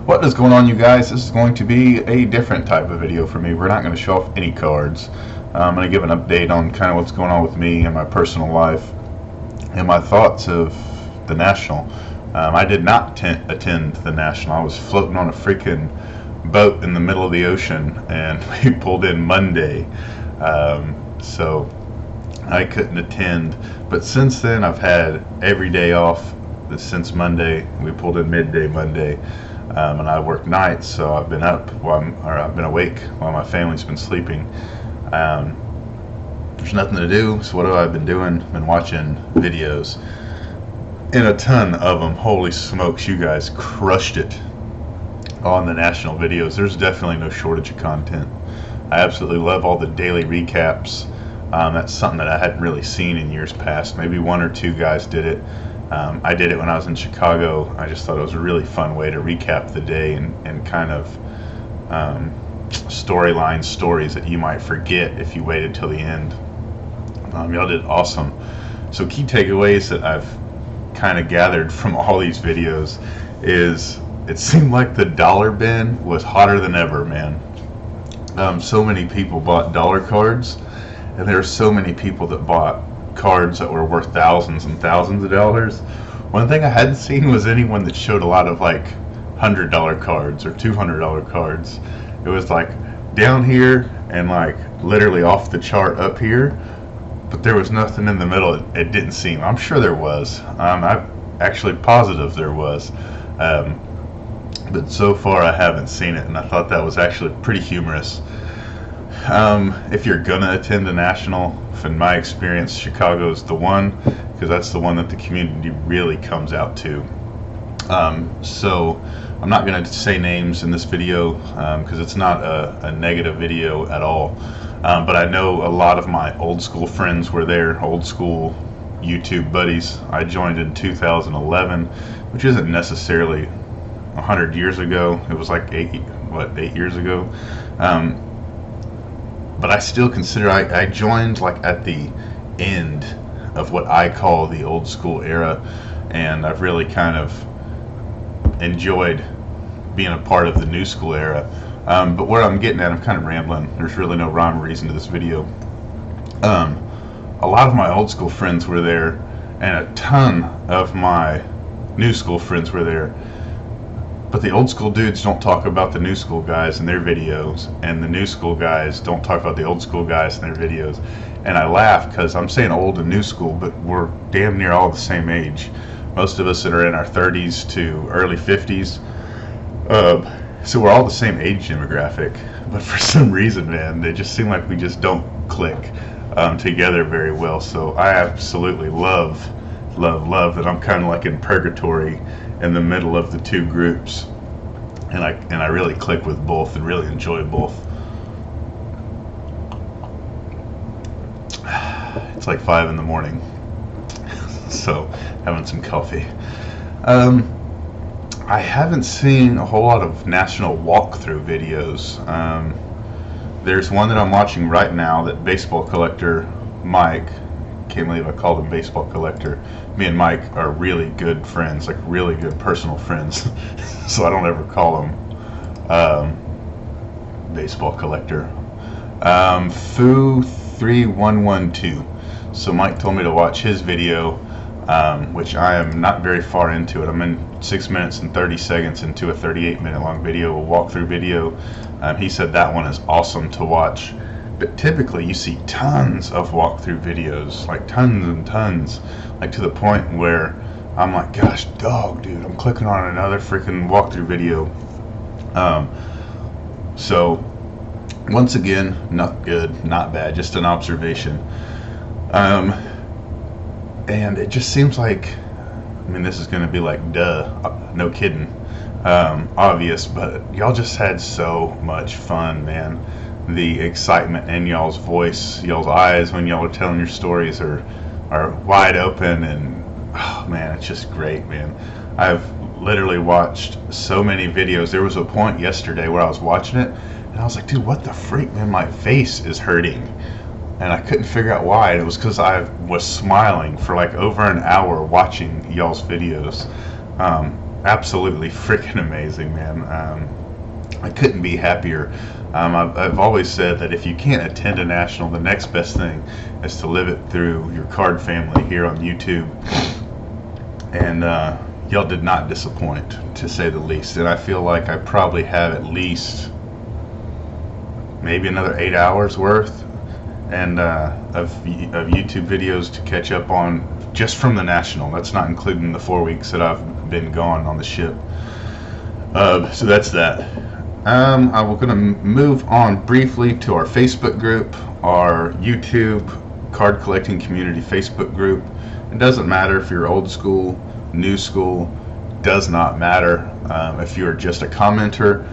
What is going on, you guys? This is going to be a different type of video for me. We're not going to show off any cards. I'm going to give an update on kind of what's going on with me and my personal life and my thoughts of the National. I did not attend the National. I was floating on a freaking boat in the middle of the ocean, and we pulled in Monday, so I couldn't attend. But since then, I've had every day off since Monday. We pulled in midday Monday. And I work nights, so I've been up I've been awake while my family's been sleeping. There's nothing to do, so what have I been doing? Been watching videos, and a ton of them. Holy smokes, you guys crushed it on the National videos. There's definitely no shortage of content. I absolutely love all the daily recaps. That's something that I hadn't really seen in years past. Maybe one or two guys did it. I did it when I was in Chicago. I just thought it was a really fun way to recap the day and kind of stories that you might forget if you waited till the end. Y'all did awesome. So key takeaways that I've kind of gathered from all these videos is it seemed like the dollar bin was hotter than ever, man. So many people bought dollar cards, and there are so many people that bought cards that were worth thousands and thousands of dollars. One thing I hadn't seen was anyone that showed a lot of like $100 cards or $200 cards. It was like down here and like literally off the chart up here, but there was nothing in the middle. It didn't seem. I'm sure there was. I'm actually positive there was, but so far I haven't seen it, and I thought that was actually pretty humorous. If you're gonna attend the National, in my experience, Chicago is the one, because that's the one that the community really comes out to. So I'm not gonna say names in this video because it's not a negative video at all. But I know a lot of my old school friends were there, old school YouTube buddies. I joined in 2011, which isn't necessarily 100 years ago. It was like 8 years ago. But I still consider I joined like at the end of what I call the old school era, and I've really kind of enjoyed being a part of the new school era. But where I'm getting at, I'm kind of rambling. There's really no rhyme or reason to this video. A lot of my old school friends were there, and a ton of my new school friends were there. But the old school dudes don't talk about the new school guys in their videos, and the new school guys don't talk about the old school guys in their videos. And I laugh because I'm saying old and new school, but we're damn near all the same age. Most of us that are in our 30s to early 50s. So we're all the same age demographic. But for some reason, man, they just seem like we just don't click together very well. So I absolutely love that I'm kind of like in purgatory in the middle of the two groups, and I really click with both and really enjoy both. It's like 5 in the morning, so having some coffee. I haven't seen a whole lot of National walkthrough videos. There's one that I'm watching right now that baseball collector Mike, can't believe I called him baseball collector. Me and Mike are really good friends, like really good personal friends. So I don't ever call him baseball collector. Foo3112. So Mike told me to watch his video, which I am not very far into it. I'm in 6 minutes and 30 seconds into a 38-minute long video, a walkthrough video. He said that one is awesome to watch. But typically you see tons of walkthrough videos, like tons and tons, like to the point where I'm like, gosh, dog, dude, I'm clicking on another freaking walkthrough video. So once again, not good, not bad, just an observation. And it just seems like, I mean, this is going to be like, duh, no kidding, obvious, but y'all just had so much fun, man. The excitement in y'all's voice, y'all's eyes when y'all are telling your stories are wide open, and oh man, it's just great, man. I've literally watched so many videos. There was a point yesterday where I was watching it and I was like, dude, what the freak, man, my face is hurting, and I couldn't figure out why. And it was because I was smiling for like over an hour watching y'all's videos. absolutely freaking amazing, man. I couldn't be happier. I've always said that if you can't attend a national, the next best thing is to live it through your card family here on YouTube. And y'all did not disappoint, to say the least. And I feel like I probably have at least maybe another 8 hours worth and of YouTube videos to catch up on just from the national. That's not including the 4 weeks that I've been gone on the ship. So that's that. I'm going to move on briefly to our Facebook group, our YouTube card collecting community Facebook group. It doesn't matter if you're old school, new school, does not matter. If you're just a commenter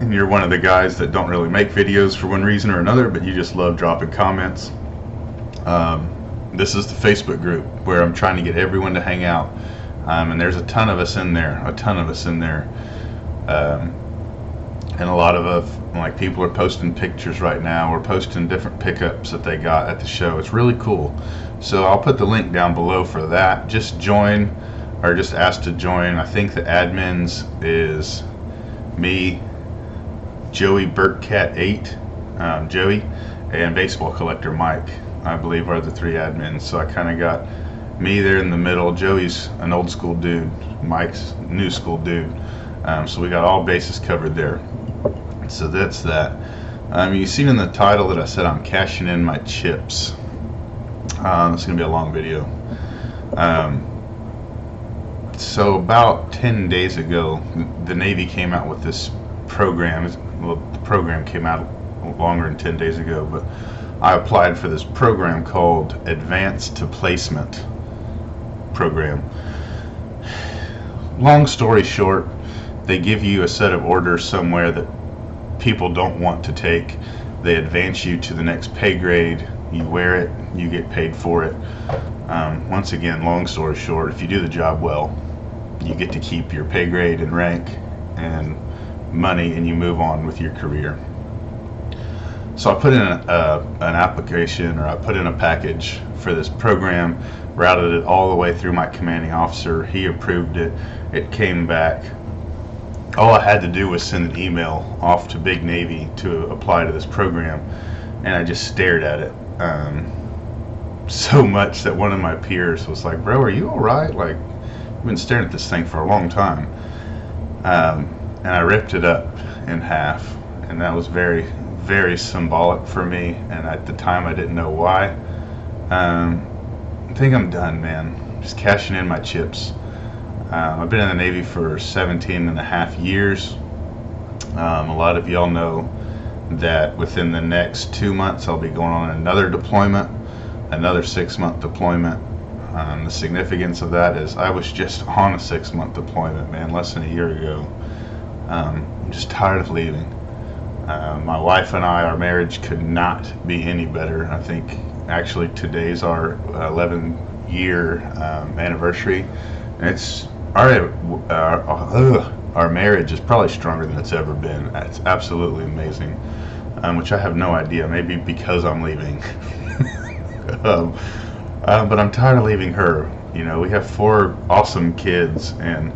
and you're one of the guys that don't really make videos for one reason or another, but you just love dropping comments, this is the Facebook group where I'm trying to get everyone to hang out. And there's a ton of us in there, and a lot of like people are posting pictures right now. We're posting different pickups that they got at the show. It's really cool. So I'll put the link down below for that. Just join, or just ask to join. I think the admins is me, Joey Burtcat 8, Joey, and Baseball Collector Mike, I believe, are the 3 admins. So I kind of got me there in the middle. Joey's an old school dude, Mike's new school dude. So we got all bases covered there. So that's that. You've seen in the title that I said I'm cashing in my chips. It's going to be a long video. So about 10 days ago, the Navy came out with this program. Well, the program came out longer than 10 days ago, but I applied for this program called Advanced to Placement program. Long story short, they give you a set of orders somewhere that people don't want to take. They advance you to the next pay grade. You wear it, you get paid for it. Once again, long story short, if you do the job well, you get to keep your pay grade and rank and money, and you move on with your career. So I put in an application, or I put in a package for this program, routed it all the way through my commanding officer. He approved it. It came back. All I had to do was send an email off to Big Navy to apply to this program, and I just stared at it so much that one of my peers was like, "Bro, are you all right? Like, I've been staring at this thing for a long time." And I ripped it up in half, and that was very, very symbolic for me. And at the time, I didn't know why. I think I'm done, man. Just cashing in my chips. I've been in the Navy for 17 and a half years. A lot of y'all know that within the next 2 months I'll be going on another deployment, another 6-month deployment. The significance of that is I was just on a 6-month deployment, man, less than a year ago. I'm just tired of leaving. My wife and I, our marriage could not be any better. I think actually today's our 11-year anniversary. And it's our marriage is probably stronger than it's ever been. It's absolutely amazing, which I have no idea. Maybe because I'm leaving. But I'm tired of leaving her. You know, we have 4 awesome kids, and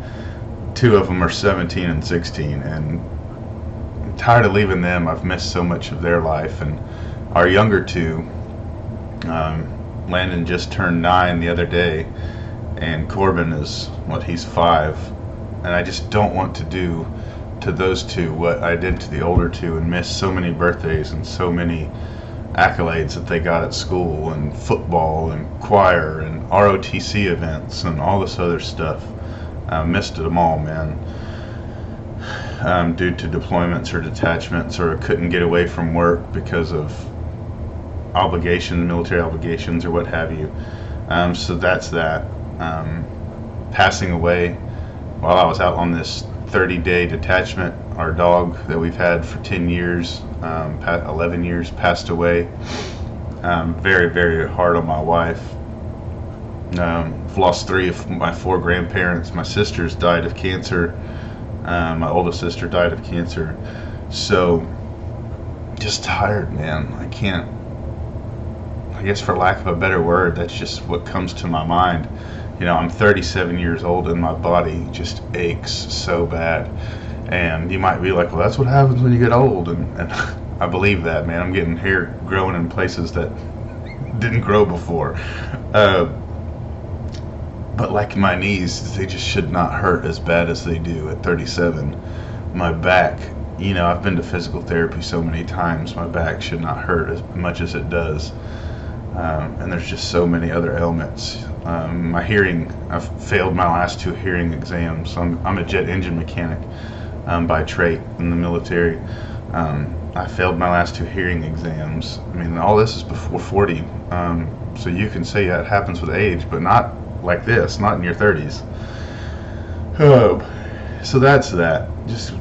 2 of them are 17 and 16, and I'm tired of leaving them. I've missed so much of their life. And our younger 2, Landon just turned 9 the other day, and Corbin is, he's 5, and I just don't want to do to those 2 what I did to the older 2 and miss so many birthdays and so many accolades that they got at school, and football and choir and ROTC events and all this other stuff. I missed them all, man, due to deployments or detachments, or couldn't get away from work because of obligations, military obligations, or what have you. So that's that. Passing away while I was out on this 30-day detachment. Our dog that we've had for 10 years, 11 years, passed away. Very, very hard on my wife. I've lost 3 of my 4 grandparents. My sisters died of cancer. My oldest sister died of cancer. So, just tired, man. I can't, I guess for lack of a better word, that's just what comes to my mind. You know, I'm 37 years old and my body just aches so bad. And you might be like, well, that's what happens when you get old. And I believe that, man. I'm getting hair growing in places that didn't grow before. But like my knees, they just should not hurt as bad as they do at 37. My back, you know, I've been to physical therapy so many times, my back should not hurt as much as it does. And there's just so many other ailments. My hearing, I've failed my last 2 hearing exams. I'm a jet engine mechanic by trade in the military. I failed my last 2 hearing exams. I mean, all this is before 40. So you can say that happens with age, but not like this, not in your 30s. So that's that. Just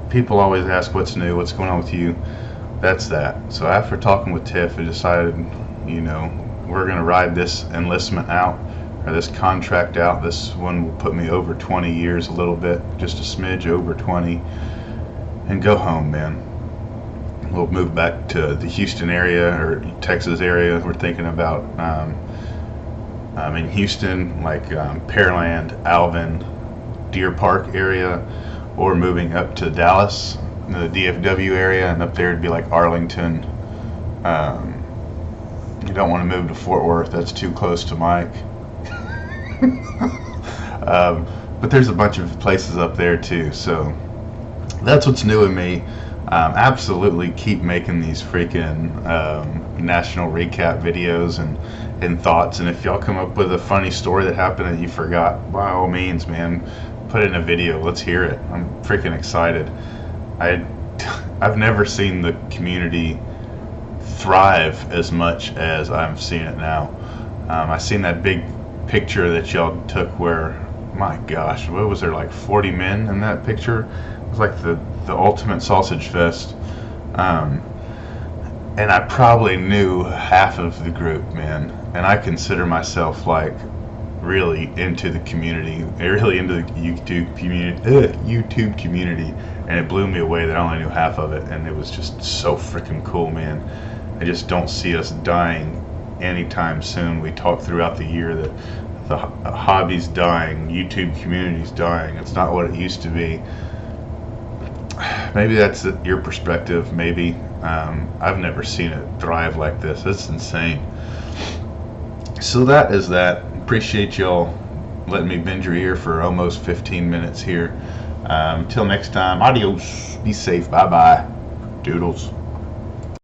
people always ask what's new, what's going on with you. That's that. So after talking with Tiff, I decided, you know, we're gonna ride this enlistment out, or this contract out. This one will put me over 20 years, a little bit, just a smidge over 20, and go home, man. We'll move back to the Houston area or Texas area. We're thinking about in Houston, like Pearland, Alvin, Deer Park area, or moving up to Dallas, the DFW area, and up there it'd be like Arlington. You don't want to move to Fort Worth, that's too close to Mike. But there's a bunch of places up there too, so that's what's new in me. Absolutely keep making these freaking national recap videos and thoughts, and if y'all come up with a funny story that happened that you forgot, by all means, man, put it in a video. Let's hear it. I'm freaking excited. I've never seen the community thrive as much as I'm seeing it now. I seen that big picture that y'all took where, my gosh, what was there, like 40 men in that picture? It was like the ultimate sausage fest. And I probably knew half of the group, man. And I consider myself like really into the community, really into the YouTube community, and it blew me away that I only knew half of it, and it was just so freaking cool, man. I just don't see us dying anytime soon. We talk throughout the year that the hobby's dying, YouTube community's dying. It's not what it used to be. Maybe that's your perspective, maybe. I've never seen it thrive like this. It's insane. So that is that. Appreciate y'all letting me bend your ear for almost 15 minutes here. Until next time, adios. Be safe. Bye-bye. Doodles.